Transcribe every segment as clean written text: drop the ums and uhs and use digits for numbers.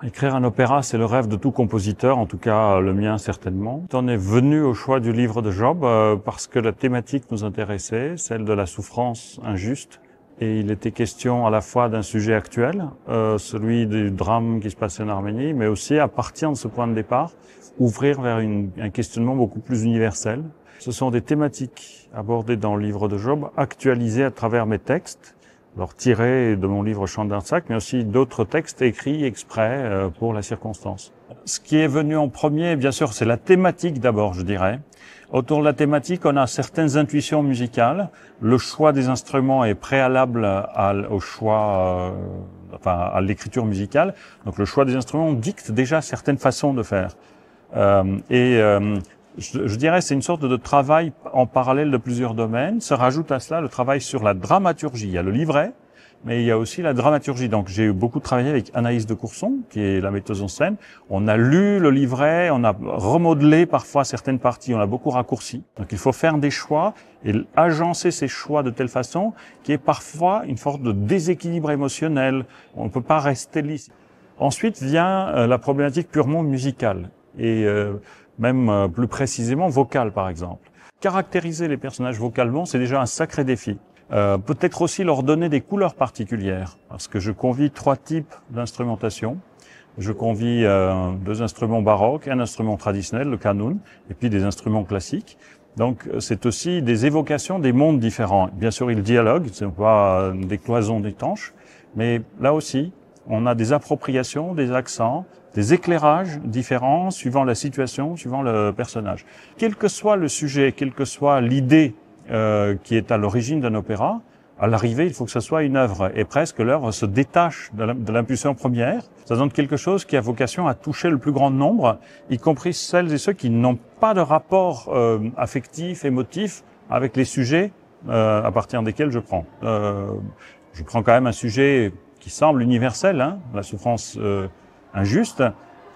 Écrire un opéra, c'est le rêve de tout compositeur, en tout cas le mien certainement. On est venu au choix du livre de Job parce que la thématique nous intéressait, celle de la souffrance injuste. Et il était question à la fois d'un sujet actuel, celui du drame qui se passait en Arménie, mais aussi à partir de ce point de départ, ouvrir vers un questionnement beaucoup plus universel. Ce sont des thématiques abordées dans le livre de Job, actualisées à travers mes textes, alors tirés de mon livre Chant d'un sac, mais aussi d'autres textes écrits exprès pour la circonstance. Ce qui est venu en premier, bien sûr, c'est la thématique d'abord, je dirais. Autour de la thématique, on a certaines intuitions musicales. Le choix des instruments est préalable au choix, à l'écriture musicale. Donc le choix des instruments dicte déjà certaines façons de faire. Je dirais c'est une sorte de travail en parallèle de plusieurs domaines. Se rajoute à cela le travail sur la dramaturgie. Il y a le livret, mais il y a aussi la dramaturgie. Donc j'ai beaucoup travaillé avec Anaïs de Courson, qui est la metteuse en scène. On a lu le livret, on a remodelé parfois certaines parties, on a beaucoup raccourci. Donc il faut faire des choix et agencer ces choix de telle façon qu'il y ait parfois une sorte de déséquilibre émotionnel. On ne peut pas rester lisse. Ensuite vient la problématique purement musicale et même plus précisément vocale par exemple. Caractériser les personnages vocalement, c'est déjà un sacré défi. Peut-être aussi leur donner des couleurs particulières, parce que je convie 3 types d'instrumentation. Je convie 2 instruments baroques, un instrument traditionnel, le qanun, et puis des instruments classiques. Donc c'est aussi des évocations des mondes différents. Bien sûr, ils dialoguent, ce ne sont pas des cloisons étanches, mais là aussi, on a des appropriations, des accents, des éclairages différents suivant la situation, suivant le personnage. Quel que soit le sujet, quelle que soit l'idée qui est à l'origine d'un opéra, à l'arrivée, il faut que ce soit une œuvre. Et presque l'œuvre se détache de l'impulsion première. Ça donne quelque chose qui a vocation à toucher le plus grand nombre, y compris celles et ceux qui n'ont pas de rapport affectif, émotif avec les sujets à partir desquels je prends. Je prends quand même un sujet qui semble universel, hein, la souffrance injuste,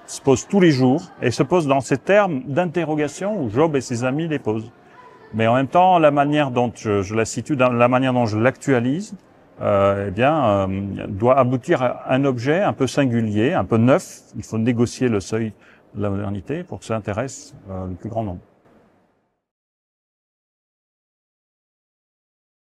se pose tous les jours et se pose dans ces termes d'interrogation où Job et ses amis les posent. Mais en même temps, la manière dont je la situe, la manière dont je l'actualise, doit aboutir à un objet un peu singulier, un peu neuf. Il faut négocier le seuil de la modernité pour que ça intéresse le plus grand nombre.